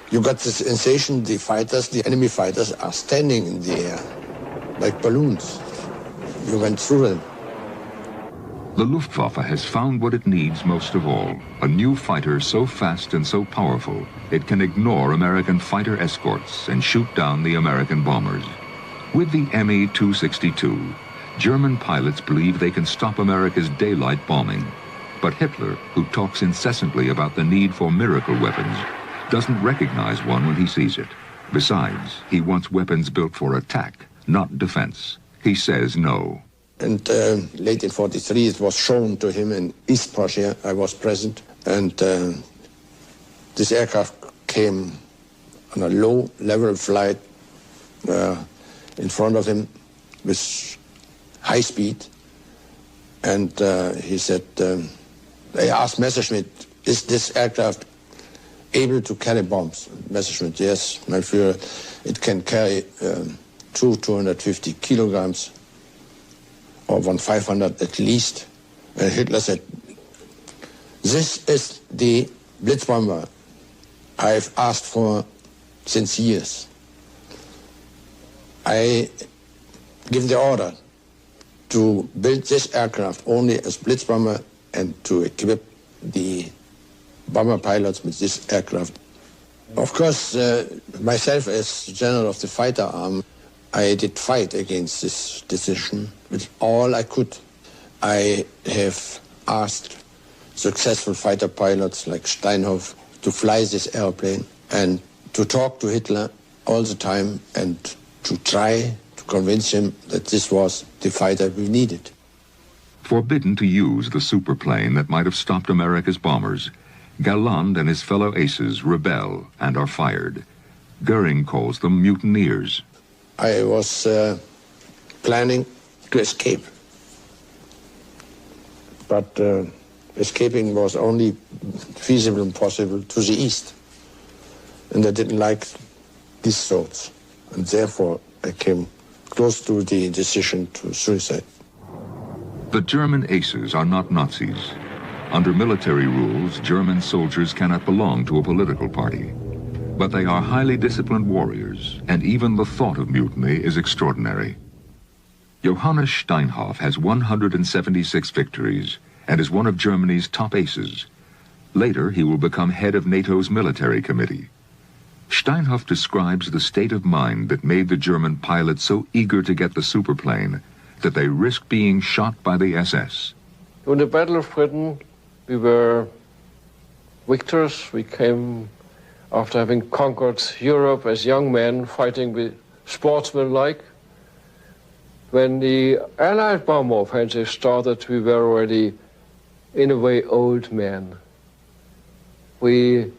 you got the sensation the enemy fighters are standing in the air, like balloons. You went through them. The Luftwaffe has found what it needs most of all, a new fighter so fast and so powerful it can ignore American fighter escorts and shoot down the American bombers. With the Me-262, German pilots believe they can stop America's daylight bombing. But Hitler, who talks incessantly about the need for miracle weapons, doesn't recognize one when he sees it. Besides, he wants weapons built for attack, not defense. He says no. And late in 43, it was shown to him in East Prussia. I was present. And this aircraft came on a low-level flight in front of him with high speed. And he said, they asked Messerschmidt, is this aircraft able to carry bombs? Messerschmidt, yes, my Führer, it can carry 250 kilograms, or 500 at least. And Hitler said, this is the Blitzbomber I've asked for since years. I give the order to build this aircraft only as Blitzbomber and to equip the bomber pilots with this aircraft. Of course, myself as general of the fighter arm, I did fight against this decision with all I could. I have asked successful fighter pilots like Steinhoff to fly this airplane and to talk to Hitler all the time and to try to convince him that this was the fighter we needed. Forbidden to use the superplane that might have stopped America's bombers, Galland and his fellow aces rebel and are fired. Goering calls them mutineers. I was planning to escape, but escaping was only feasible and possible to the east, and I didn't like these thoughts, and therefore I came close to the decision to suicide. The German aces are not Nazis. Under military rules, German soldiers cannot belong to a political party. But they are highly disciplined warriors, and even the thought of mutiny is extraordinary. Johannes Steinhoff has 176 victories and is one of Germany's top aces. Later, he will become head of NATO's military committee. Steinhoff describes the state of mind that made the German pilots so eager to get the superplane that they risked being shot by the SS. In the Battle of Britain, we were victors. We came after having conquered Europe as young men, fighting with sportsmen-like. When the Allied bomber offensive started, we were already, in a way, old men. We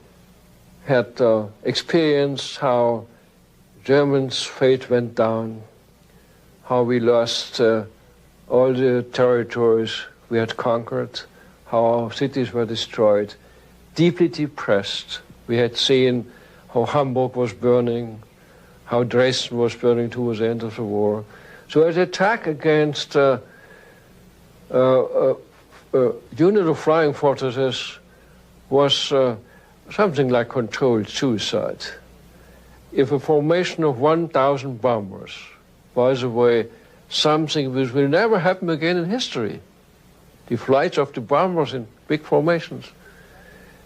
had experienced how Germans' fate went down, how we lost all the territories we had conquered, how our cities were destroyed, deeply depressed. We had seen how Hamburg was burning, how Dresden was burning towards the end of the war. So an attack against a unit of flying fortresses was something like controlled suicide. If a formation of 1,000 bombers, by the way, something which will never happen again in history, the flights of the bombers in big formations.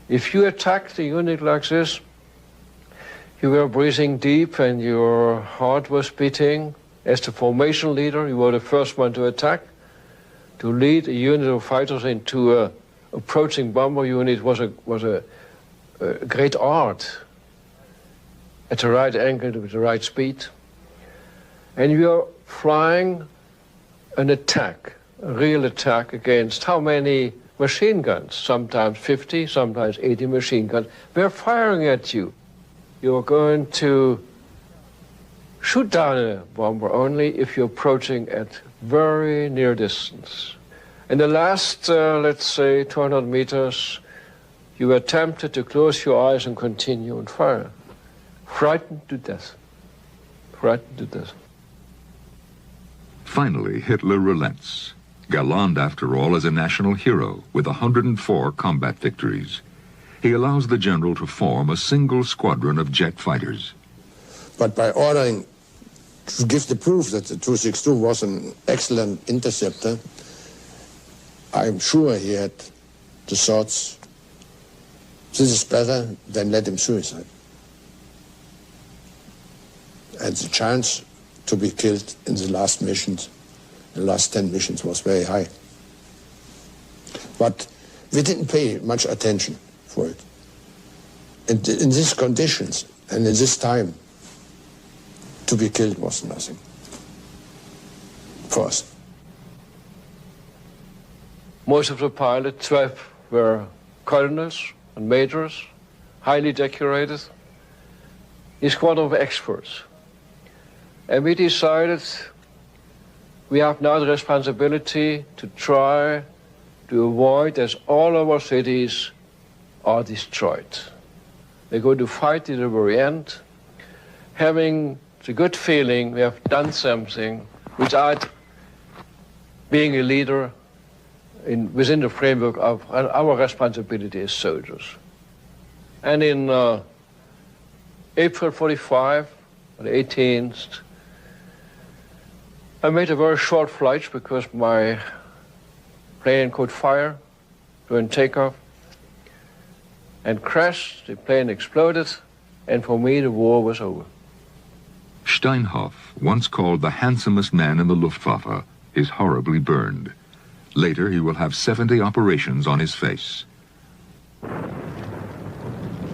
If you attacked a unit like this, you were breathing deep and your heart was beating. As the formation leader, you were the first one to attack. To lead a unit of fighters into an approaching bomber unit was a great art, at the right angle, with the right speed. And you are flying an attack, a real attack against how many machine guns? Sometimes 50, sometimes 80 machine guns. They're firing at you. You're going to shoot down a bomber only if you're approaching at very near distance. In the last, let's say, 200 meters, you were tempted to close your eyes and continue and fire. Frightened to death. Frightened to death. Finally, Hitler relents. Galland, after all, is a national hero with 104 combat victories. He allows the general to form a single squadron of jet fighters. But by ordering to give the proof that the 262 was an excellent interceptor, I'm sure he had the thoughts, this is better than let him suicide. And the chance to be killed in the last missions, the last 10 missions, was very high. But we didn't pay much attention for it. And in these conditions and in this time, to be killed was nothing for us. Most of the pilots, 12, were colonels and majors, highly decorated, a squad of experts. And we decided we have now the responsibility to try to avoid that all our cities are destroyed. We're going to fight to the very end, having the good feeling we have done something without being a leader within the framework of our responsibility as soldiers. And in April 45, the 18th, I made a very short flight because my plane caught fire during takeoff and crashed. The plane exploded, and for me the war was over. Steinhoff, once called the handsomest man in the Luftwaffe, is horribly burned. Later he will have 70 operations on his face.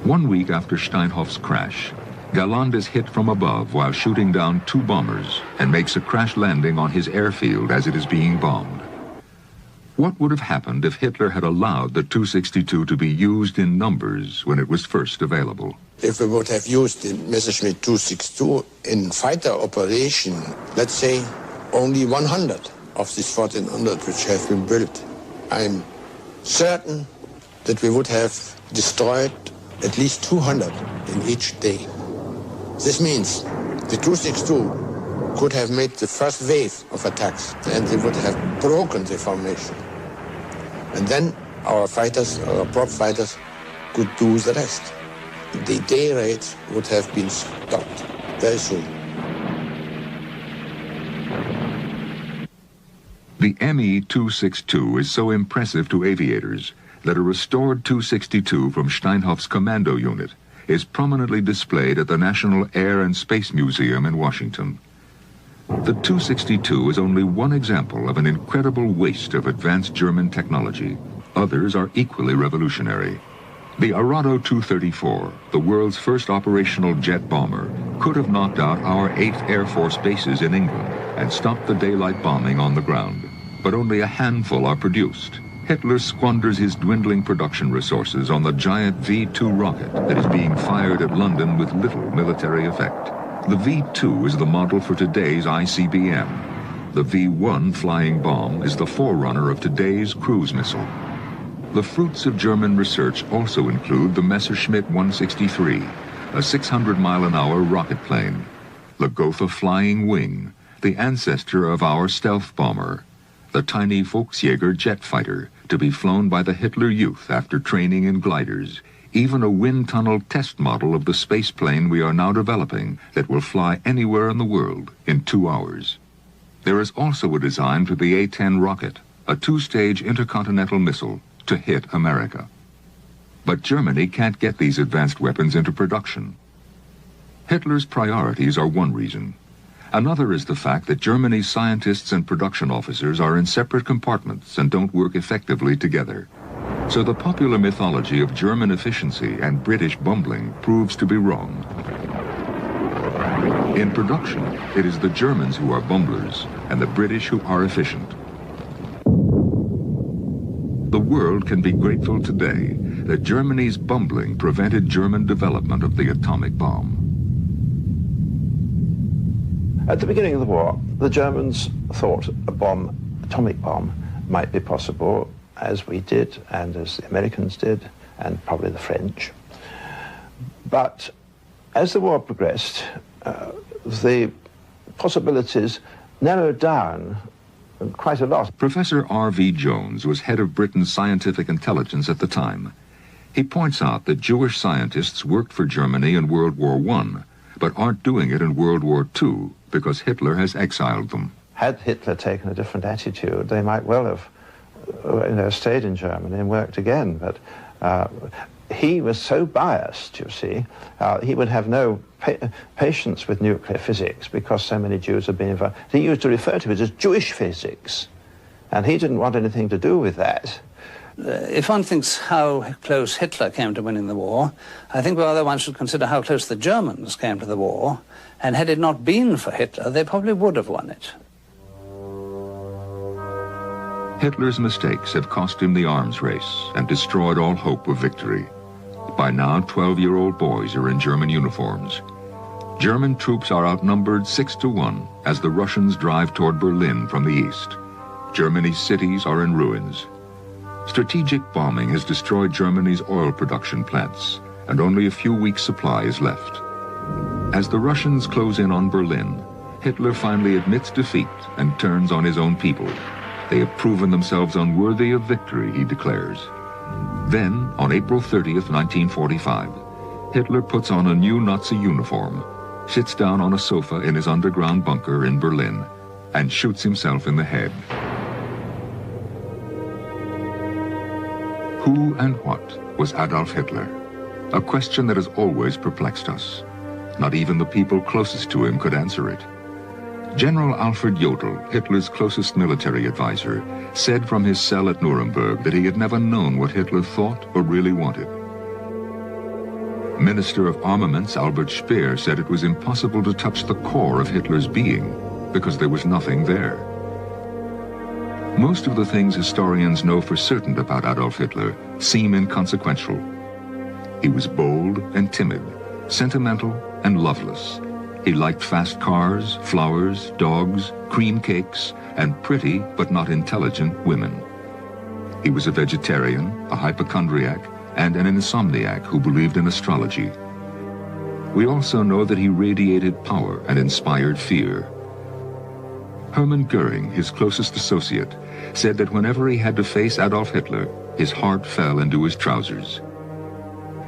1 week after Steinhoff's crash, Galland is hit from above while shooting down 2 bombers and makes a crash landing on his airfield as it is being bombed. What would have happened if Hitler had allowed the Tu-62 to be used in numbers when it was first available? If we would have used the Messerschmitt 262 in fighter operation, let's say only 100 of these 1,400 which have been built, I'm certain that we would have destroyed at least 200 in each day. This means the 262 could have made the first wave of attacks, and they would have broken the formation. And then our fighters, our prop fighters, could do the rest. The day raids would have been stopped very soon. The Me-262 is so impressive to aviators that a restored 262 from Steinhoff's commando unit is prominently displayed at the National Air and Space Museum in Washington. The 262 is only one example of an incredible waste of advanced German technology. Others are equally revolutionary. The Arado 234, the world's first operational jet bomber, could have knocked out our 8th Air Force bases in England and stopped the daylight bombing on the ground. But only a handful are produced. Hitler squanders his dwindling production resources on the giant V-2 rocket that is being fired at London with little military effect. The V-2 is the model for today's ICBM. The V-1 flying bomb is the forerunner of today's cruise missile. The fruits of German research also include the Messerschmitt 163, a 600-mile-an-hour rocket plane, the Gotha Flying Wing, the ancestor of our stealth bomber, the tiny Volksjäger jet fighter, to be flown by the Hitler Youth after training in gliders, even a wind tunnel test model of the space plane we are now developing that will fly anywhere in the world in 2 hours. There is also a design for the A-10 rocket, a 2-stage intercontinental missile to hit America. But Germany can't get these advanced weapons into production. Hitler's priorities are one reason. Another is the fact that Germany's scientists and production officers are in separate compartments and don't work effectively together. So the popular mythology of German efficiency and British bumbling proves to be wrong. In production, it is the Germans who are bumblers and the British who are efficient. The world can be grateful today that Germany's bumbling prevented German development of the atomic bomb. At the beginning of the war, the Germans thought atomic bomb, might be possible, as we did, and as the Americans did, and probably the French. But as the war progressed, the possibilities narrowed down quite a lot. Professor R.V. Jones was head of Britain's scientific intelligence at the time. He points out that Jewish scientists worked for Germany in World War I, but aren't doing it in World War II because Hitler has exiled them. Had Hitler taken a different attitude, they might well have stayed in Germany and worked again. But he was so biased, you see, he would have no patience with nuclear physics because so many Jews had been involved. He used to refer to it as Jewish physics, and he didn't want anything to do with that. If one thinks how close Hitler came to winning the war, I think rather one should consider how close the Germans came to the war, and had it not been for Hitler, they probably would have won it. Hitler's mistakes have cost him the arms race and destroyed all hope of victory. By now, 12-year-old boys are in German uniforms. German troops are outnumbered 6-1 as the Russians drive toward Berlin from the east. Germany's cities are in ruins. Strategic bombing has destroyed Germany's oil production plants, and only a few weeks' supply is left. As the Russians close in on Berlin, Hitler finally admits defeat and turns on his own people. They have proven themselves unworthy of victory, he declares. Then, on April 30th, 1945, Hitler puts on a new Nazi uniform, sits down on a sofa in his underground bunker in Berlin, and shoots himself in the head. Who and what was Adolf Hitler? A question that has always perplexed us. Not even the people closest to him could answer it. General Alfred Jodl, Hitler's closest military advisor, said from his cell at Nuremberg that he had never known what Hitler thought or really wanted. Minister of Armaments Albert Speer said it was impossible to touch the core of Hitler's being because there was nothing there. Most of the things historians know for certain about Adolf Hitler seem inconsequential. He was bold and timid, sentimental and loveless. He liked fast cars, flowers, dogs, cream cakes, and pretty but not intelligent women. He was a vegetarian, a hypochondriac, and an insomniac who believed in astrology. We also know that he radiated power and inspired fear. Hermann Goering, his closest associate, said that whenever he had to face Adolf Hitler, his heart fell into his trousers.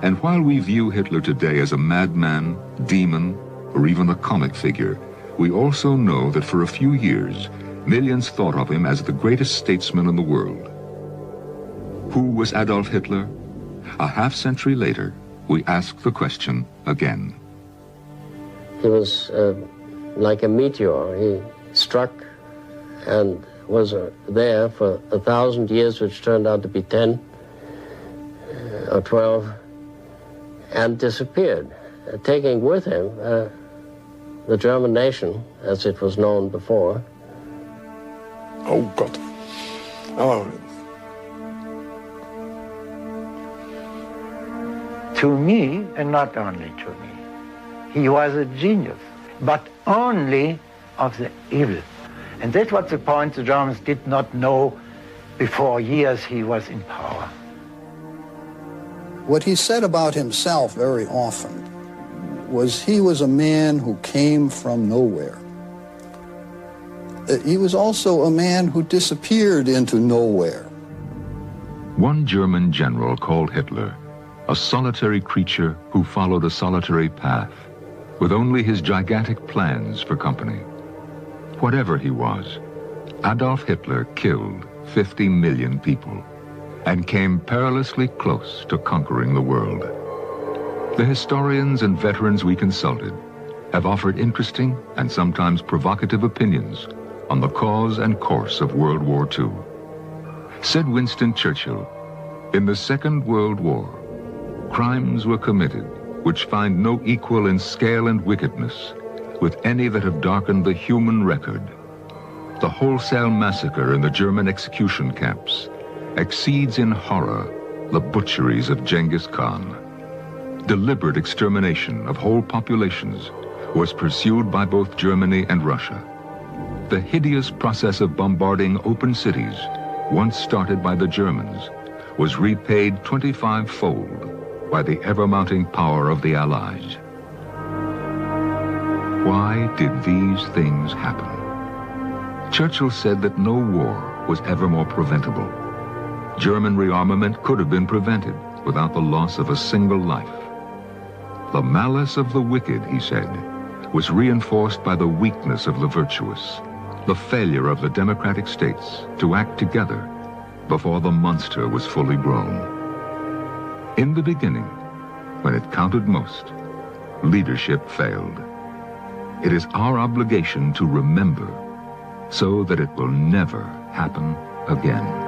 And while we view Hitler today as a madman, demon, or even a comic figure, we also know that for a few years, millions thought of him as the greatest statesman in the world. Who was Adolf Hitler? A half-century later, we ask the question again. He was like a meteor. He struck and was there for 1,000 years, which turned out to be 10 or 12, and disappeared, taking with him the German nation, as it was known before. Oh, God. Oh. To me, and not only to me, he was a genius, but only of the evil. And that's what the point the Germans did not know before years he was in power. What he said about himself very often was he was a man who came from nowhere. He was also a man who disappeared into nowhere. One German general called Hitler a solitary creature who followed a solitary path, with only his gigantic plans for company. Whatever he was, Adolf Hitler killed 50 million people and came perilously close to conquering the world. The historians and veterans we consulted have offered interesting and sometimes provocative opinions on the cause and course of World War II. Said Winston Churchill, "In the Second World War, crimes were committed which find no equal in scale and wickedness with any that have darkened the human record. The wholesale massacre in the German execution camps exceeds in horror the butcheries of Genghis Khan. Deliberate extermination of whole populations was pursued by both Germany and Russia. The hideous process of bombarding open cities, once started by the Germans, was repaid 25-fold by the ever-mounting power of the Allies." Why did these things happen? Churchill said that no war was ever more preventable. German rearmament could have been prevented without the loss of a single life. The malice of the wicked, he said, was reinforced by the weakness of the virtuous, the failure of the democratic states to act together, before the monster was fully grown. In the beginning, when it counted most, leadership failed. It is our obligation to remember so that it will never happen again.